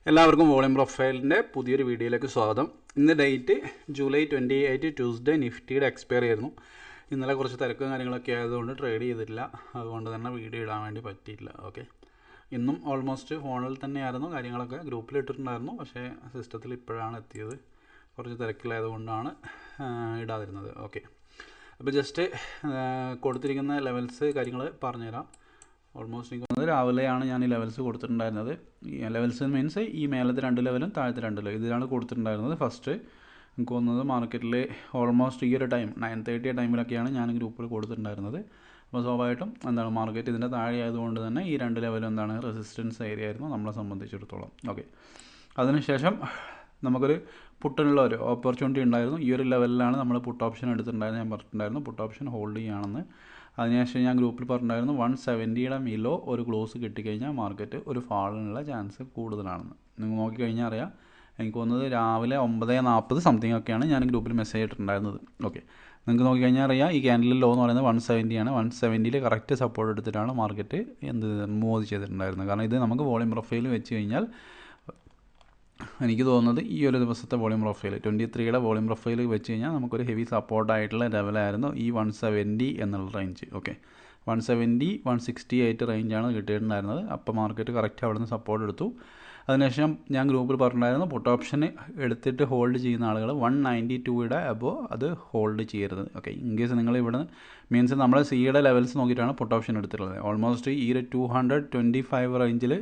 എല്ലാവർക്കും വോളിയം പ്രൊഫൈലിൻ്റെ പുതിയൊരു വീഡിയോയിലേക്ക് സ്വാഗതം. ഇന്ന് ഡേറ്റ് ജൂലൈ 28 ട്യൂസ്ഡേ. നിഫ്റ്റിയുടെ എക്സ്പയറി ആയിരുന്നു. ഇന്നലെ കുറച്ച് തിരക്കും കാര്യങ്ങളൊക്കെ ആയതുകൊണ്ട് ട്രേഡ് ചെയ്തിട്ടില്ല, അതുകൊണ്ട് തന്നെ വീഡിയോ ഇടാൻ വേണ്ടി പറ്റിയില്ല. ഓക്കെ, ഇന്നും ഓൾമോസ്റ്റ് ഫോണിൽ തന്നെയായിരുന്നു കാര്യങ്ങളൊക്കെ, ഗ്രൂപ്പിൽ ഇട്ടിട്ടുണ്ടായിരുന്നു. പക്ഷേ സിസ്റ്റത്തിൽ ഇപ്പോഴാണ് എത്തിയത്, കുറച്ച് തിരക്കിലായതുകൊണ്ടാണ് ഇടാതിരുന്നത്. ഓക്കെ, അപ്പോൾ ജസ്റ്റ് കൊടുത്തിരിക്കുന്ന ലെവൽസ് കാര്യങ്ങൾ പറഞ്ഞുതരാം. ഓൾമോസ്റ്റ് എനിക്ക് തോന്നുന്നത് രാവിലെയാണ് ഞാൻ ഈ ലെവൽസ് കൊടുത്തിട്ടുണ്ടായിരുന്നത്. ഈ ലെവൽസ് മീൻസ് ഈ മേലത്തെ 2 ലെവലും താഴത്തെ 2 ലെവലും ഇതിലാണ് കൊടുത്തിട്ടുണ്ടായിരുന്നത്. ഫസ്റ്റ് എനിക്ക് തോന്നുന്നത് മാർക്കറ്റിൽ ഓൾമോസ്റ്റ് ഈ ഒരു ടൈം 9:30 ടൈമിലൊക്കെയാണ് ഞാൻ ഗ്രൂപ്പിൽ കൊടുത്തിട്ടുണ്ടായിരുന്നത്. അപ്പോൾ സ്വാഭാവികമായിട്ടും എന്താണ് മാർക്കറ്റ് ഇതിൻ്റെ താഴെ ആയതുകൊണ്ട് തന്നെ ഈ 2 ലെവലും എന്താണ് റെസിസ്റ്റൻസ് ഏരിയ ആയിരുന്നു നമ്മളെ സംബന്ധിച്ചിടത്തോളം. ഓക്കെ, അതിനുശേഷം നമുക്കൊരു പുട്ടിനുള്ള ഒരു ഓപ്പർച്യൂണിറ്റി ഉണ്ടായിരുന്നു. ഈ ഒരു ലെവലിലാണ് നമ്മൾ പുട്ട് ഓപ്ഷൻ എടുത്തിട്ടുണ്ടായിരുന്നു. ഞാൻ പറഞ്ഞിട്ടുണ്ടായിരുന്നു പുട്ട് ഓപ്ഷൻ ഹോൾഡ് ചെയ്യുകയാണെന്ന്. അതിനുശേഷം ഞാൻ ഗ്രൂപ്പിൽ പറഞ്ഞിട്ടുണ്ടായിരുന്നു 170യുടെ മിലോ ഒരു ക്ലോസ് കിട്ടിക്കഴിഞ്ഞാൽ മാർക്കറ്റ് ഒരു ഫാളിനുള്ള ചാൻസ് കൂടുതലാണെന്ന്. നിങ്ങൾ നോക്കിക്കഴിഞ്ഞാൽ അറിയാം. എനിക്ക് തോന്നുന്നത് രാവിലെ 9:40 സംതിങ് ഒക്കെയാണ് ഞാൻ ഗ്രൂപ്പിൽ മെസ്സേജ് ഇട്ടിട്ടുണ്ടായിരുന്നത്. ഓക്കെ, നിങ്ങൾക്ക് നോക്കിക്കഴിഞ്ഞാൽ അറിയാം ഈ ക്യാൻഡിൽ ലോ എന്ന് പറയുന്നത് 170 ആണ്. 170യിൽ കറക്റ്റ് സപ്പോർട്ട് എടുത്തിട്ടാണ് മാർക്കറ്റ് മൂവ് ചെയ്തിട്ടുണ്ടായിരുന്നത്. കാരണം ഇത് നമുക്ക് വോളിയം പ്രൊഫൈൽ വെച്ച് കഴിഞ്ഞാൽ എനിക്ക് തോന്നുന്നത് ഈ ഒരു ദിവസത്തെ വോളിയം പ്രൊഫൈൽ 23യുടെ വോളിയം പ്രൊഫൈൽ വെച്ച് കഴിഞ്ഞാൽ നമുക്കൊരു ഹെവി സപ്പോർട്ടായിട്ടുള്ള ലെവലായിരുന്നു ഈ 170 എന്നുള്ള റേഞ്ച്. ഓക്കെ, 170 168 റേഞ്ചാണ് കിട്ടിയിട്ടുണ്ടായിരുന്നത്. അപ്പോൾ മാർക്കറ്റ് കറക്റ്റ് അവിടെ നിന്ന് സപ്പോർട്ട് എടുത്തു. അതിനുശേഷം ഞാൻ ഗ്രൂപ്പിൽ പറഞ്ഞിട്ടുണ്ടായിരുന്നു പുട്ട് ഓപ്ഷൻ എടുത്തിട്ട് ഹോൾഡ് ചെയ്യുന്ന ആളുകൾ 192യുടെ അബോ അത് ഹോൾഡ് ചെയ്യരുത്. ഓക്കെ, ഇൻ കേസ് നിങ്ങൾ ഇവിടെ മീൻസ് നമ്മൾ സിയുടെ ലെവൽസ് നോക്കിയിട്ടാണ് പുട്ട് ഓപ്ഷൻ എടുത്തിട്ടുള്ളത്. ഓൾമോസ്റ്റ് ഈ ഒരു 225 റേഞ്ചിൽ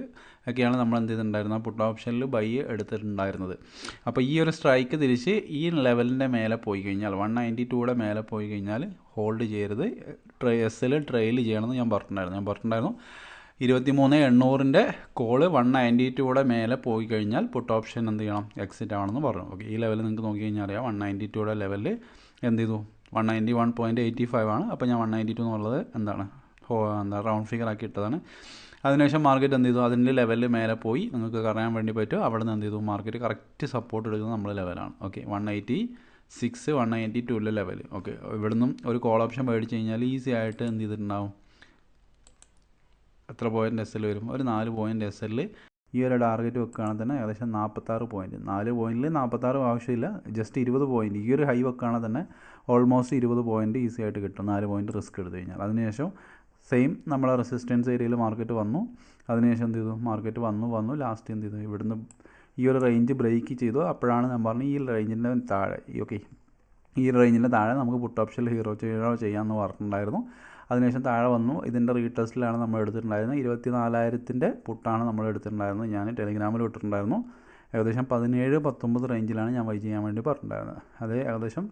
ഒക്കെയാണ് നമ്മൾ എന്ത് ചെയ്തിട്ടുണ്ടായിരുന്നത് പുട്ട് ഓപ്ഷനിൽ ബൈ എടുത്തിട്ടുണ്ടായിരുന്നത്. അപ്പോൾ ഈ ഒരു സ്ട്രൈക്ക് തിരിച്ച് ഈ ലെവലിൻ്റെ മേലെ പോയി കഴിഞ്ഞാൽ 192യുടെ മേലെ പോയി കഴിഞ്ഞാൽ ഹോൾഡ് ചെയ്യരുത്, എസ്സിൽ ട്രെയിൽ ചെയ്യണമെന്ന് ഞാൻ പറഞ്ഞിട്ടുണ്ടായിരുന്നു. 23,800ൻ്റെ കോള് 192യുടെ മേലെ പോയി കഴിഞ്ഞാൽ പുട്ട് ഓപ്ഷൻ എന്ത് ചെയ്യണം, എക്സിറ്റ് ആവണമെന്ന് പറഞ്ഞു. ഓക്കെ, ഈ ലെവൽ നിങ്ങൾക്ക് നോക്കി കഴിഞ്ഞാൽ അറിയാം 192യുടെ ലെവലിൽ എന്ത് ചെയ്തു 191.85 ആണ്. അപ്പോൾ ഞാൻ 192 എന്നുള്ളത് എന്താ റൗണ്ട് ഫിഗർ ആക്കി ഇട്ടതാണ്. അതിനുശേഷം മാർക്കറ്റ് എന്ത് ചെയ്തു അതിൻ്റെ ലെവലിൽ മേലെ പോയി നിങ്ങൾക്ക് അറിയാൻ വേണ്ടി പറ്റും. അവിടെ നിന്ന് എന്ത് ചെയ്തു മാർക്കറ്റ് കറക്റ്റ് സപ്പോർട്ട് എടുക്കുന്നത് നമ്മൾ ലെവലാണ്. Okay, 186 192 level. ഓക്കെ, ഇവിടെ നിന്നും ഒരു കോൾ ഓപ്ഷൻ മേടിച്ച് കഴിഞ്ഞാൽ ഈസി ആയിട്ട് എന്ത് ചെയ്തിട്ടുണ്ടാവും, എത്ര പോയിൻ്റ് എസ് എൽ വരും, ഒരു 4 പോയിൻ്റ് എസ് എല്ലിൽ ഈ ഒരു ടാർഗറ്റ് വെക്കുകയാണെങ്കിൽ തന്നെ ഏകദേശം 46 പോയിൻറ്റ്. 4 പോയിൻറ്റിൽ 46 ആവശ്യമില്ല, ജസ്റ്റ് 20 പോയിൻറ്റ്. ഈ ഒരു ഹൈ വെക്കുകയാണെങ്കിൽ തന്നെ ഓൾമോസ്റ്റ് 20 പോയിൻറ്റ് ഈസി ആയിട്ട് കിട്ടും, 4 പോയിൻറ്റ് റിസ്ക് എടുത്തു കഴിഞ്ഞാൽ. അതിനുശേഷം സെയിം നമ്മളെ റെസിസ്റ്റൻസ് ഏരിയയിൽ മാർക്കറ്റ് വന്നു. അതിനുശേഷം എന്ത് ചെയ്തു മാർക്കറ്റ് വന്നു ലാസ്റ്റ് എന്ത് ചെയ്തു ഇവിടുന്ന് ഈ ഒരു റേഞ്ച് ബ്രേക്ക് ചെയ്തു. അപ്പോഴാണ് ഞാൻ പറഞ്ഞത് ഈ റേഞ്ചിൻ്റെ താഴെ ഈ റേഞ്ചിൻ്റെ താഴെ നമുക്ക് പുട്ട് ഓപ്ഷനിൽ ഹീറോ ചെയ്യാമെന്ന് പറഞ്ഞിട്ടുണ്ടായിരുന്നു. അതിനുശേഷം താഴെ വന്നു. ഇതിൻ്റെ റീടെസ്റ്റിലാണ് നമ്മൾ എടുത്തിട്ടുണ്ടായിരുന്നത്. 24,000ൻ്റെ പുട്ടാണ് നമ്മൾ എടുത്തിട്ടുണ്ടായിരുന്നത്. ഞാൻ ടെലിഗ്രാമിൽ ഇട്ടിട്ടുണ്ടായിരുന്നു. ഏകദേശം 17-19 റേഞ്ചിലാണ് ഞാൻ ബൈ ചെയ്യാൻ വേണ്ടി പറഞ്ഞിട്ടുണ്ടായിരുന്നത്. അത് ഏകദേശം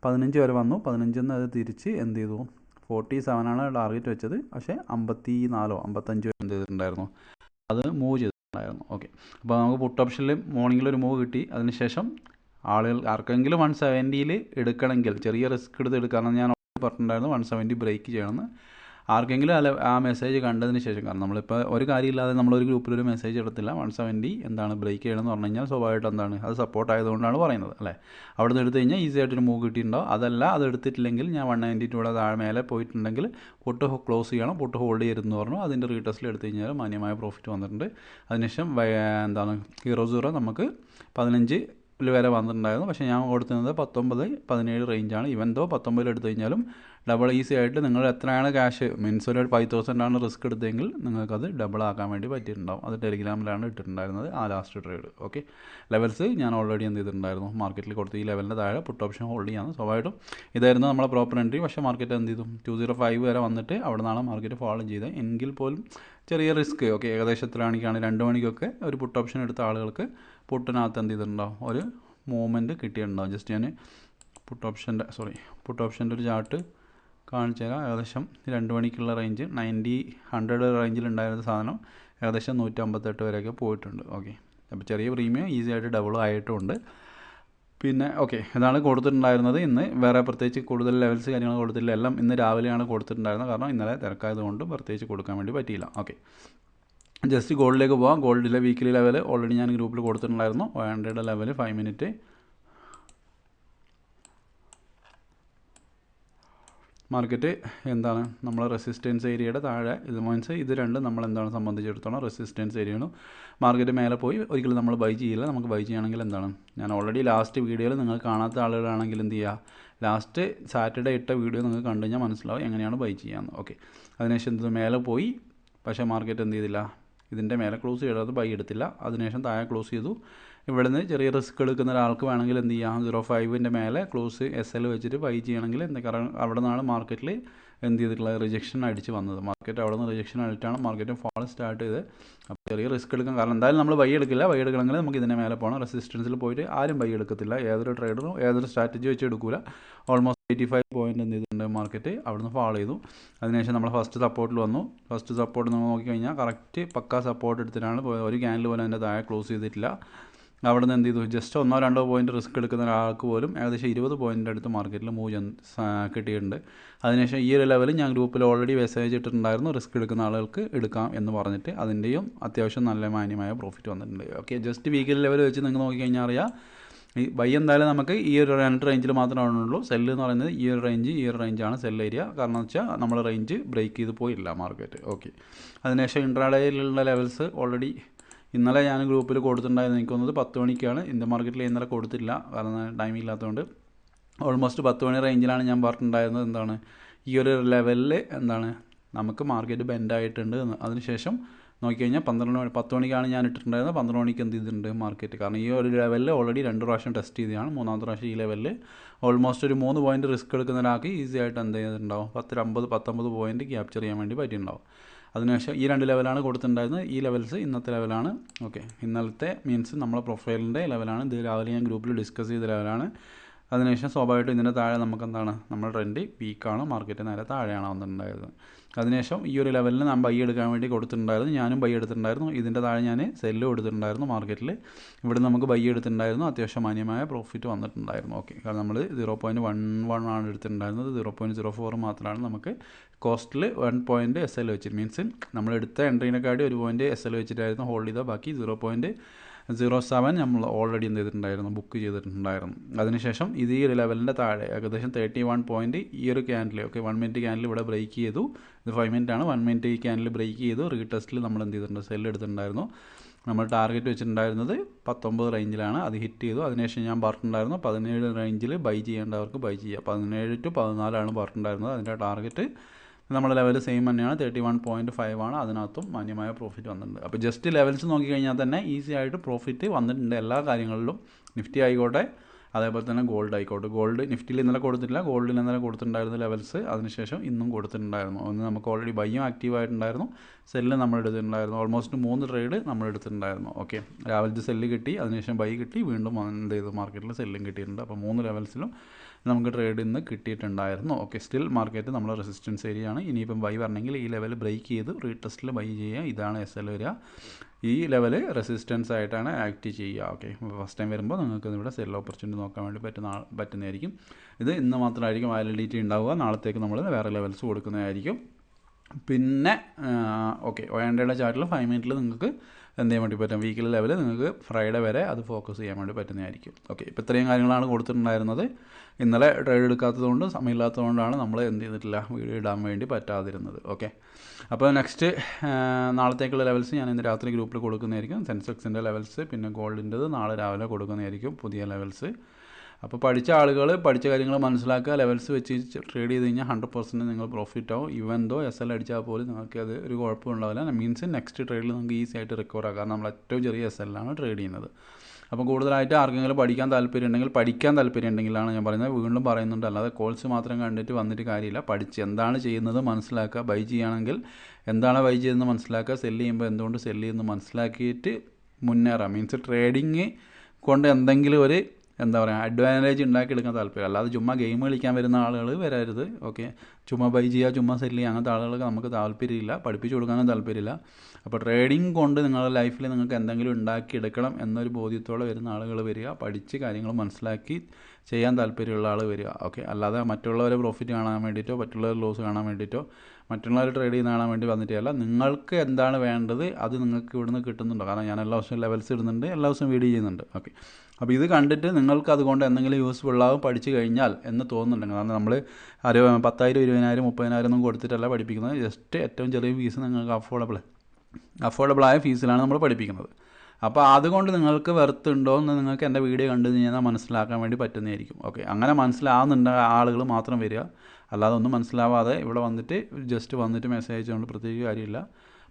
15 വരെ വന്നു. 15 അത് തിരിച്ച് എന്ത് ചെയ്തു 47 ആണ് ടാർഗറ്റ് വെച്ചത്. പക്ഷേ 54-55 എന്ത് ചെയ്തിട്ടുണ്ടായിരുന്നു അത് മൂവ് ചെയ്തിട്ടുണ്ടായിരുന്നു. ഓക്കെ, അപ്പോൾ നമുക്ക് പുട്ട് ഓപ്ഷനിൽ മോർണിംഗിൽ ഒരു മൂവ് കിട്ടി. അതിനുശേഷം ആർക്കെങ്കിലും 170യിൽ എടുക്കണമെങ്കിൽ ചെറിയ റിസ്ക് എടുക്കാമെന്ന് ഞാൻ പറഞ്ഞിട്ടുണ്ടായിരുന്നു. 170 ബ്രേക്ക് ചെയ്യണമെന്ന്. ആർക്കെങ്കിലും ആ മെസ്സേജ് കണ്ടതിന് ശേഷം, കാരണം നമ്മളിപ്പോൾ ഒരു കാര്യമില്ലാതെ നമ്മളൊരു ഗ്രൂപ്പിലൊരു മെസ്സേജ് എടുത്തില്ല 170 എന്താണ് ബ്രേക്ക് ചെയ്യണമെന്ന് പറഞ്ഞു കഴിഞ്ഞാൽ സ്വാഭാവികമായിട്ട് എന്താണ് അത് സപ്പോർട്ട് ആയതുകൊണ്ടാണ് പറയുന്നത് അല്ലേ. അവിടെ നിന്ന് എടുത്തു കഴിഞ്ഞാൽ ഈസി ആയിട്ടൊരു മൂവ് കിട്ടിയിട്ടുണ്ടാവും. അതല്ല അത് എടുത്തിട്ടില്ലെങ്കിൽ ഞാൻ 192 താഴെ മേലെ പോയിട്ടുണ്ടെങ്കിൽ പുട്ട് ക്ലോസ് ചെയ്യണം, പുട്ട് ഹോൾഡ് ചെയ്യരുതെന്ന് പറഞ്ഞു. അതിൻ്റെ റീടെസ്റ്റിൽ എടുത്തു കഴിഞ്ഞാൽ മാന്യമായ പ്രോഫിറ്റ് വന്നിട്ടുണ്ട്. അതിനുശേഷം ഹീറോ സീറോ നമുക്ക് 15 വരെ വന്നിട്ടുണ്ടായിരുന്നു. പക്ഷേ ഞാൻ കൊടുത്തിരുന്നത് 19-17 റേഞ്ചാണ്. ഇവൻ ദോ 19 എടുത്തു കഴിഞ്ഞാലും ഡബിൾ ഈസി ആയിട്ട് നിങ്ങൾ എത്രയാണ് ക്യാഷ് മീൻസ് ഒരു 5,000 ആണ് റിസ്ക് എടുത്തെങ്കിൽ നിങ്ങൾക്കത് ഡബിൾ ആക്കാൻ വേണ്ടി പറ്റിയിട്ടുണ്ടാവും. അത് ടെലിഗ്രാമിലാണ് ഇട്ടിട്ടുണ്ടായിരുന്നത് ആ ലാസ്റ്റ് ട്രേഡ്. ഓക്കെ, ലെവൽസ് ഞാൻ ഓൾറെഡി എന്ത് ചെയ്തിട്ടുണ്ടായിരുന്നു മാർക്കറ്റിൽ കൊടുത്ത് ഈ ലെവലിൻ്റെ താഴെ പുട്ട് ഓപ്ഷൻ ഹോൾഡ് ചെയ്യാമെന്ന്. സ്വാഭാവികമായിട്ടും ഇതായിരുന്നു നമ്മളെ പ്രോപ്പർ എൻട്രി. പക്ഷേ മാർക്കറ്റ് എന്ത് ചെയ്തു 205 വരെ വന്നിട്ട് അവിടെ നിന്നാണ് മാർക്കറ്റ് ഫോളോ ചെയ്തത്. എങ്കിൽ പോലും ചെറിയ റിസ്ക്. ഓക്കെ, ഏകദേശത്തിലാണെങ്കിൽ 2 മണിക്കൊക്കെ ഒരു പുട്ട് ഓപ്ഷൻ എടുത്ത ആളുകൾക്ക് പുട്ടിനകത്ത് എന്ത് ചെയ്തിട്ടുണ്ടാവും ഒരു മൂവ്മെൻറ്റ് കിട്ടിയിട്ടുണ്ടാവും. ജസ്റ്റ് ഞാൻ പുട്ട് ഓപ്ഷൻ്റെ ഒരു ചാർട്ട് കാണിച്ചു തരാം. ഏകദേശം 2 മണിക്കുള്ള റേഞ്ച് 90-100 റേഞ്ചിലുണ്ടായിരുന്ന സാധനം ഏകദേശം 158 വരെയൊക്കെ പോയിട്ടുണ്ട്. ഓക്കെ, അപ്പോൾ ചെറിയ പ്രീമിയം ഈസി ആയിട്ട് ഡബിൾ ആയിട്ടുമുണ്ട്. പിന്നെ ഓക്കെ, ഇതാണ് കൊടുത്തിട്ടുണ്ടായിരുന്നത്. ഇന്ന് വേറെ പ്രത്യേകിച്ച് കൂടുതൽ ലെവൽസ് കാര്യങ്ങൾ കൊടുത്തില്ല. എല്ലാം ഇന്ന് രാവിലെയാണ് കൊടുത്തിട്ടുണ്ടായിരുന്നത്. കാരണം ഇന്നലെ തിരക്കായതുകൊണ്ട് പ്രത്യേകിച്ച് കൊടുക്കാൻ വേണ്ടി പറ്റിയില്ല. ഓക്കെ, ജസ്റ്റ് ഗോൾഡിലേക്ക് പോകാം. ഗോൾഡിലെ വീക്കിലി ലെവൽ ഓൾറെഡി ഞാൻ ഗ്രൂപ്പിൽ കൊടുത്തിട്ടുണ്ടായിരുന്നു. 100 ലെവൽ 5 മിനിറ്റ് മാർക്കറ്റ് എന്താണ് നമ്മളെ റെസിസ്റ്റൻസ് ഏരിയയുടെ താഴെ ഇത് മീൻസ് ഇത് രണ്ടും നമ്മളെന്താണ് സംബന്ധിച്ചിടത്തോളം റെസിസ്റ്റൻസ് ഏരിയയാണ്. മാർക്കറ്റ് മേലെ പോയി ഒരിക്കലും നമ്മൾ ബൈ ചെയ്യില്ല. നമുക്ക് ബൈ ചെയ്യണമെങ്കിൽ എന്താണ്, ഞാൻ ഓൾറെഡി ലാസ്റ്റ് വീഡിയോയിൽ നിങ്ങൾ കാണാത്ത ആളുകളാണെങ്കിൽ എന്ത് ചെയ്യുക, ലാസ്റ്റ് സാറ്റർഡേ ഇട്ട വീഡിയോ നിങ്ങൾക്ക് കണ്ടു കഴിഞ്ഞാൽ മനസ്സിലാവും എങ്ങനെയാണ് ബൈ ചെയ്യാമെന്ന്. ഓക്കെ, അതിനുശേഷം ഇത് മേലെ പോയി, പക്ഷേ മാർക്കറ്റ് എന്ത് ചെയ്തില്ല, ഇതിൻ്റെ മേലെ ക്ലോസ് ചെയ്തത് ബൈ എടുത്തില്ല. അതിനുശേഷം താഴെ ക്ലോസ് ചെയ്തു. ഇവിടെ നിന്ന് ചെറിയ റിസ്ക് എടുക്കുന്ന ഒരാൾക്ക് വേണമെങ്കിൽ എന്ത് ചെയ്യാം, 0.5 മേലെ ക്ലോസ് SL വെച്ചിട്ട് ബൈ ചെയ്യണമെങ്കിൽ എന്താ, കാരണം അവിടെ നിന്നാണ് മാർക്കറ്റിൽ എന്ത് ചെയ്തിട്ടുള്ളത്, റിജക്ഷൻ അടിച്ച് വന്നത്. മാർക്കറ്റ് അവിടെ നിന്ന് റിജക്ഷൻ അടിച്ചാണ് മാർക്കറ്റ് ഫോൾ സ്റ്റാർട്ട് ചെയ്ത്. അപ്പോൾ ചെറിയ റിസ്ക് എടുക്കാം, കാരണം എന്തായാലും നമ്മൾ ബൈ എടുക്കില്ല. ബൈ എടുക്കണമെങ്കിൽ നമുക്ക് ഇതിൻ്റെ മേലെ പോകണം. റെസിസ്റ്റൻസിൽ പോയിട്ട് ആരും ബൈ എടുക്കത്തില്ല, ഏതൊരു ട്രേഡറും ഏതൊരു സ്ട്രാറ്റജി വെച്ച് എടുക്കില്ല. ഓൾമോസ്റ്റ് 85 പോയിൻ്റ് എന്ത് ചെയ്തിട്ടുണ്ട്, മാർക്കറ്റ് അവിടെ നിന്ന് ഫോളോ ചെയ്തു. അതിനുശേഷം നമ്മൾ ഫസ്റ്റ് സപ്പോർട്ടിൽ വന്നു. ഫസ്റ്റ് സപ്പോർട്ട് നമ്മൾ നോക്കിക്കഴിഞ്ഞാൽ കറക്റ്റ് പക്കാ സപ്പോർട്ട് എടുത്തിട്ടാണ് പോയത്. ഒരു ക്യാൻഡിൽ പോലും അതിൻ്റെ താഴെ ക്ലോസ് ചെയ്തിട്ടില്ല. അവിടെ നിന്ന് എന്ത് ചെയ്തു, ജസ്റ്റ് 1-2 പോയിൻറ്റ് റിസ്ക് എടുക്കുന്ന ഒരാൾക്ക് പോലും ഏകദേശം 20 പോയിൻ്റ് അടുത്ത് മാർക്കറ്റിൽ മൂവ് കിട്ടിയിട്ടുണ്ട്. അതിനുശേഷം ഈ ഒരു ലെവലിൽ ഞാൻ ഗ്രൂപ്പിൽ ഓൾറെഡി മെസ്സേജ് ഇട്ടിട്ടുണ്ടായിരുന്നു, റിസ്ക് എടുക്കുന്ന ആളുകൾക്ക് എടുക്കാം എന്ന് പറഞ്ഞിട്ട്. അതിൻ്റെയും അത്യാവശ്യം നല്ല മാന്യമായ പ്രോഫിറ്റ് വന്നിട്ടുണ്ട്. ഓക്കെ, ജസ്റ്റ് വീക്കിലി ലെവൽ വെച്ച് നിങ്ങൾ നോക്കിക്കഴിഞ്ഞാൽ അറിയാം, ഈ ബൈ എന്തായാലും നമുക്ക് ഈ ഒരു 2 റേഞ്ചിൽ മാത്രമേ ഉള്ളൂ. സെല്ല് എന്ന് പറയുന്നത് ഈ ഒരു റേഞ്ചാണ് സെൽ ഏരിയ. കാരണം എന്ന് വെച്ചാൽ നമ്മൾ റേഞ്ച് ബ്രേക്ക് ചെയ്ത് പോയില്ല മാർക്കറ്റ്. ഓക്കെ, അതിനുശേഷം ഇൻട്രാഡേയിലുള്ള ലെവൽസ് ഓൾറെഡി ഇന്നലെ ഞാൻ ഗ്രൂപ്പിൽ കൊടുത്തിട്ടുണ്ടായിരുന്നു. എനിക്ക് തോന്നുന്നത് 10 മണിക്കാണ്. ഇന്ത്യൻ മാർക്കറ്റിൽ ഇന്നലെ കൊടുത്തില്ല, കാരണം ടൈം ഇല്ലാത്തതുകൊണ്ട്. ഓൾമോസ്റ്റ് 10 മണി റേഞ്ചിലാണ് ഞാൻ പറഞ്ഞിട്ടുണ്ടായിരുന്നത് എന്താണ്, ഈ ഒരു ലെവലിൽ എന്താണ് നമുക്ക് മാർക്കറ്റ് ബെൻഡായിട്ടുണ്ട് എന്ന്. അതിനുശേഷം നോക്കിക്കഴിഞ്ഞാൽ 10 മണിക്കാണ് ഞാൻ ഇട്ടിട്ടുണ്ടായിരുന്നത്. 12 മണിക്ക് എന്ത് ചെയ്തിട്ടുണ്ട് മാർക്കറ്റ്, കാരണം ഈ ഒരു ലെവലിൽ ഓൾറെഡി 2 പ്രാവശ്യം ടെസ്റ്റ് ചെയ്തതാണ്. മൂന്നാമത്തെ പ്രാവശ്യം ഈ ലെവലിൽ ഓൾമോസ്റ്റ് ഒരു 3 പോയിൻറ്റ് റിസ്ക് എടുക്കുന്ന ഒരാൾക്ക് ഈസി ആയിട്ട് എന്ത് ചെയ്തിട്ടുണ്ടാവും, 19 പോയിൻറ്റ് ക്യാപ്ചർ ചെയ്യാൻ വേണ്ടി പറ്റിയിട്ടുണ്ടാവും. അതിനുശേഷം ഈ 2 ലെവലാണ് കൊടുത്തിട്ടുണ്ടായിരുന്നത്. ഈ ലെവൽസ് ഇന്നത്തെ ലെവലാണ്. ഓക്കെ, ഇന്നലത്തെ മീൻസ് നമ്മളെ പ്രൊഫൈലിൻ്റെ ലെവലാണ്. ഇത് രാവിലെ ഞാൻ ഗ്രൂപ്പിൽ ഡിസ്കസ് ചെയ്ത ലെവലാണ്. അതിനുശേഷം സ്വാഭാവികമായിട്ടും ഇതിൻ്റെ താഴെ നമുക്ക് എന്താണ്, നമ്മുടെ ട്രെൻഡ് വീക്കാണ്, മാർക്കറ്റ് നേരെ താഴെയാണ് വന്നിട്ടുണ്ടായത്. അതിനുശേഷം ഈ ഒരു ലെവലിൽ ഞാൻ ബൈ എടുക്കാൻ വേണ്ടി കൊടുത്തിട്ടുണ്ടായിരുന്നു. ഞാനും ബൈ എടുത്തിട്ടുണ്ടായിരുന്നു. ഇതിൻ്റെ താഴെ ഞാൻ സെല്ലും എടുത്തിട്ടുണ്ടായിരുന്നു മാർക്കറ്റിൽ. ഇവിടെ നമുക്ക് ബൈ എടുത്തിട്ടുണ്ടായിരുന്നു. അത്യാവശ്യം മാന്യമായ പ്രോഫിറ്റ് വന്നിട്ടുണ്ടായിരുന്നു. ഓക്കെ, കാരണം നമ്മൾ 0.11 ആണ് എടുത്തിട്ടുണ്ടായിരുന്നത്. 0.04 മാത്രമാണ് നമുക്ക് കോസ്റ്റിൽ 1 പോയിൻറ്റ് SL വെച്ചിട്ട്, മീൻസ് നമ്മളെടുത്ത എൻട്രീനെക്കാട്ടി 1 പോയിൻറ്റ് SL വെച്ചിട്ടായിരുന്നു ഹോൾഡ് ചെയ്താൽ ബാക്കി 0.07 നമ്മൾ ഓൾറെഡി എന്ത് ചെയ്തിട്ടുണ്ടായിരുന്നു, ബുക്ക് ചെയ്തിട്ടുണ്ടായിരുന്നു. അതിനുശേഷം ഇത് ഈ ഒരു ലെവലിൻ്റെ താഴെ ഏകദേശം 31 പോയിൻറ്റ് ഈ ഒരു ക്യാൻഡിൽ, ഓക്കെ 1 മിനിറ്റ് ക്യാൻഡിൽ ഇവിടെ ബ്രേക്ക് ചെയ്തു. ഇത് 5 മിനിറ്റ് ആണ്. 1 മിനിറ്റ് ഈ ക്യാൻഡിൽ ബ്രേക്ക് ചെയ്തു. റീടെസ്റ്റിൽ നമ്മൾ എന്ത് ചെയ്തിട്ടുണ്ട്, സെല്ല് എടുത്തിട്ടുണ്ടായിരുന്നു. നമ്മൾ ടാർഗറ്റ് വെച്ചിട്ടുണ്ടായിരുന്നത് 19 റേഞ്ചിലാണ്, അത് ഹിറ്റ് ചെയ്തു. അതിനുശേഷം ഞാൻ പറഞ്ഞിട്ടുണ്ടായിരുന്നു 17 റേഞ്ചിൽ ബൈ ചെയ്യേണ്ടവർക്ക് ബൈ ചെയ്യുക. 17 to 14 പറഞ്ഞിട്ടുണ്ടായിരുന്നത്. അതിൻ്റെ ടാർഗറ്റ് നമ്മുടെ ലെവൽ സെയിം തന്നെയാണ്, 31.5 ആണ്. അതിനകത്തും മാന്യമായ പ്രോഫിറ്റ് വന്നിട്ടുണ്ട്. അപ്പോൾ ജസ്റ്റ് ലെവൽസ് നോക്കിക്കഴിഞ്ഞാൽ തന്നെ ഈസി ആയിട്ട് പ്രോഫിറ്റ് വന്നിട്ടുണ്ട് എല്ലാ കാര്യങ്ങളിലും. നിഫ്റ്റി ആയിക്കോട്ടെ, അതേപോലെ തന്നെ ഗോൾഡ് ആയിക്കോട്ടെ. ഗോൾഡ് നിഫ്റ്റിയിൽ ഇന്നലെ കൊടുത്തിട്ടില്ല, ഗോൾഡിൽ ഇന്നലെ കൊടുത്തിട്ടുണ്ടായിരുന്ന ലെവൽസ് അതിനുശേഷം ഇന്നും കൊടുത്തിട്ടുണ്ടായിരുന്നു. ഒന്ന് നമുക്ക് ഓൾറെഡി ബൈയും ആക്റ്റീവ് ആയിട്ടുണ്ടായിരുന്നു, സെല്ല് നമ്മൾ എടുത്തിട്ടുണ്ടായിരുന്നു. ഓൾമോസ്റ്റ് 3 ട്രേഡ് നമ്മൾ എടുത്തിട്ടുണ്ടായിരുന്നു. ഓക്കെ, രാവിലത്തെ സെല്ല് കിട്ടി, അതിനുശേഷം ബൈ കിട്ടി, വീണ്ടും എന്ത് ചെയ്തു മാർക്കറ്റിൽ സെല്ലും കിട്ടിയിട്ടുണ്ട്. അപ്പോൾ 3 ലെവൽസിലും നമുക്ക് ട്രേഡ് ഇന്ന് കിട്ടിയിട്ടുണ്ടായിരുന്നു. ഓക്കെ, സ്റ്റിൽ മാർക്കറ്റ് നമ്മൾ റെസിസ്റ്റൻസ് ഏരിയ ആണ്. ഇനിയിപ്പം ബൈ വരണമെങ്കിൽ ഈ ലെവൽ ബ്രേക്ക് ചെയ്ത് റീടെസ്റ്റിൽ ബൈ ചെയ്യുക. ഇതാണ് SL വരിക. ഈ ലെവൽ റെസിസ്റ്റൻസ് ആയിട്ടാണ് ആക്ട് ചെയ്യുക. ഓക്കെ, ഫസ്റ്റ് ടൈം വരുമ്പോൾ നിങ്ങൾക്ക് ഇവിടെ സെൽ ഓപ്പർച്യൂണിറ്റി നോക്കാൻ വേണ്ടി പറ്റുന്നതായിരിക്കും. ഇത് ഇന്ന് മാത്രമായിരിക്കും വാലിഡിറ്റി ഉണ്ടാവുക. നാളത്തേക്ക് നമ്മൾ വേറെ ലെവൽസ് കൊടുക്കുന്നതായിരിക്കും. പിന്നെ ഓക്കെ, 100 ചാർട്ടിൽ 5 മിനിറ്റിൽ നിങ്ങൾക്ക് എന്ത് ചെയ്യാൻ വേണ്ടി പറ്റും, വീക്കിലി ലെവൽ നിങ്ങൾക്ക് ഫ്രൈഡേ വരെ അത് ഫോക്കസ് ചെയ്യാൻ വേണ്ടി പറ്റുന്നതായിരിക്കും. ഓക്കെ, ഇപ്പോൾ ഇത്രയും കാര്യങ്ങളാണ് കൊടുത്തിട്ടുണ്ടായിരുന്നത്. ഇന്നലെ ട്രേഡ് എടുക്കാത്തതുകൊണ്ട് സമയമില്ലാത്തതുകൊണ്ടാണ് നമ്മൾ എന്ത് ചെയ്തിട്ടില്ല, വീഡിയോ ഇടാൻ വേണ്ടി പറ്റാതിരുന്നത്. ഓക്കെ, അപ്പോൾ നെക്സ്റ്റ് നാളത്തേക്കുള്ള ലെവൽസ് ഞാൻ ഇന്ന് രാത്രി ഗ്രൂപ്പിൽ കൊടുക്കുന്നതായിരിക്കും. സെൻസെക്സിൻ്റെ ലെവൽസ്, പിന്നെ ഗോൾഡിൻ്റെത് നാളെ രാവിലെ കൊടുക്കുന്നതായിരിക്കും, പുതിയ ലെവൽസ്. അപ്പോൾ പഠിച്ച ആളുകൾ പഠിച്ച കാര്യങ്ങൾ മനസ്സിലാക്കുക. ലെവൽസ് വെച്ച് ട്രേഡ് ചെയ്ത് കഴിഞ്ഞാൽ 100% നിങ്ങൾ പ്രോഫിറ്റ് ആവും. ഈവൻ ദോ SL അടിച്ചാൽ പോലും നിങ്ങൾക്ക് അത് ഒരു കുഴപ്പം ഉണ്ടാവില്ല. മീൻസ് നെക്സ്റ്റ് ട്രേഡിൽ നമുക്ക് ഈസി ആയിട്ട് റിക്കവർ ആക്കാം. നമ്മൾ ഏറ്റവും ചെറിയ SL-ലാണ് ട്രേഡ് ചെയ്യുന്നത്. അപ്പോൾ കൂടുതലായിട്ട് ആർക്കെങ്കിലും പഠിക്കാൻ താല്പര്യം ഉണ്ടെങ്കിലാണ് ഞാൻ പറയുന്നത്. വീണ്ടും പറയുന്നുണ്ട്, അല്ലാതെ കോൾസ് മാത്രം കണ്ടിട്ട് വന്നിട്ട് കാര്യമില്ല. പഠിച്ച് എന്താണ് ചെയ്യുന്നത് മനസ്സിലാക്കുക. ബൈ ചെയ്യുകയാണെങ്കിൽ എന്താണ് ബൈ ചെയ്യുന്നത് മനസ്സിലാക്കുക. സെല്ല് ചെയ്യുമ്പോൾ എന്തുകൊണ്ട് സെല്ല് ചെയ്യുന്നത് മനസ്സിലാക്കിയിട്ട് മുന്നേറാം. മീൻസ് ട്രേഡിങ് കൊണ്ട് എന്തെങ്കിലും ഒരു എന്താ പറയുക അഡ്വാൻറ്റേജ് ഉണ്ടാക്കിയെടുക്കാൻ താല്പര്യം, അല്ലാതെ ചുമ്മാ ഗെയിം കളിക്കാൻ വരുന്ന ആളുകൾ വരരുത്. ഓക്കെ, ചുമ്മാ ബൈ ചെയ്യുക, ചുമ്മാ സെല്ല് ചെയ്യുക, അങ്ങനത്തെ ആളുകൾക്ക് നമുക്ക് താല്പര്യമില്ല, പഠിപ്പിച്ചു കൊടുക്കാനും താല്പര്യമില്ല. അപ്പോൾ ട്രേഡിങ് കൊണ്ട് നിങ്ങളുടെ ലൈഫിൽ നിങ്ങൾക്ക് എന്തെങ്കിലും ഉണ്ടാക്കിയെടുക്കണം എന്നൊരു ബോധ്യത്തോടെ വരുന്ന ആളുകൾ വരിക. പഠിച്ച് കാര്യങ്ങൾ മനസ്സിലാക്കി ചെയ്യാൻ താല്പര്യമുള്ള ആൾ വരിക. ഓക്കെ, അല്ലാതെ മറ്റുള്ളവരെ പ്രോഫിറ്റ് കാണാൻ വേണ്ടിയിട്ടോ മറ്റുള്ളവർ ലോസ് കാണാൻ വേണ്ടിയിട്ടോ മറ്റുള്ളവർ ട്രേഡ് ചെയ്യുന്ന കാണാൻ വേണ്ടി വന്നിട്ടല്ല. നിങ്ങൾക്ക് എന്താണ് വേണ്ടത് അത് നിങ്ങൾക്ക് ഇവിടുന്ന് കിട്ടുന്നുണ്ടോ? കാരണം ഞാൻ എല്ലാ ദിവസവും ലെവൽസ് ഇടുന്നുണ്ട്, എല്ലാ ദിവസവും വീഡിയോ ചെയ്യുന്നുണ്ട്. ഓക്കെ, അപ്പോൾ ഇത് കണ്ടിട്ട് നിങ്ങൾക്ക് അതുകൊണ്ട് എന്തെങ്കിലും യൂസ്ഫുള്ളാവും പഠിച്ചു കഴിഞ്ഞാൽ എന്ന് തോന്നുന്നുണ്ടെങ്കിൽ, കാരണം നമ്മൾ 10,000, 20,000, 30,000 ഒന്നും കൊടുത്തിട്ടല്ല പഠിപ്പിക്കുന്നത്. ജസ്റ്റ് ഏറ്റവും ചെറിയ ഫീസ് നിങ്ങൾക്ക് അഫോർഡബിളായ ഫീസിലാണ് നമ്മൾ പഠിപ്പിക്കുന്നത്. അപ്പോൾ അതുകൊണ്ട് നിങ്ങൾക്ക് വെർത്ത് ഉണ്ടോ എന്ന് നിങ്ങൾക്ക് എൻ്റെ വീഡിയോ കണ്ടു കഴിഞ്ഞാൽ മനസ്സിലാക്കാൻ വേണ്ടി പറ്റുന്നതായിരിക്കും. ഓക്കെ, അങ്ങനെ മനസ്സിലാവുന്നുണ്ട് ആളുകൾ മാത്രം വരിക, അല്ലാതെ ഒന്നും മനസ്സിലാവാതെ ഇവിടെ വന്നിട്ട് ജസ്റ്റ് വന്നിട്ട് മെസ്സേജ് അയച്ചുകൊണ്ട് പ്രത്യേകിച്ച് കാര്യമില്ല.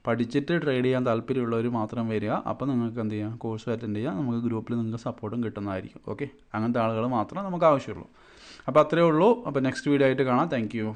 പഠിച്ചിട്ട് ട്രേഡ് ചെയ്യാൻ താല്പര്യമുള്ളവർ മാത്രം വരിക. അപ്പോൾ നിങ്ങൾക്ക് എന്ത് ചെയ്യാം, കോഴ്സ് അറ്റൻഡ് ചെയ്യാം, നമുക്ക് ഗ്രൂപ്പിൽ നിങ്ങൾക്ക് സപ്പോർട്ടും കിട്ടുന്നതായിരിക്കും. ഓക്കെ, അങ്ങനത്തെ ആളുകൾ മാത്രമേ നമുക്ക് ആവശ്യമുള്ളൂ. അപ്പോൾ അത്രയേ ഉള്ളൂ. അപ്പോൾ നെക്സ്റ്റ് വീഡിയോ ആയിട്ട് കാണാം. Thank you.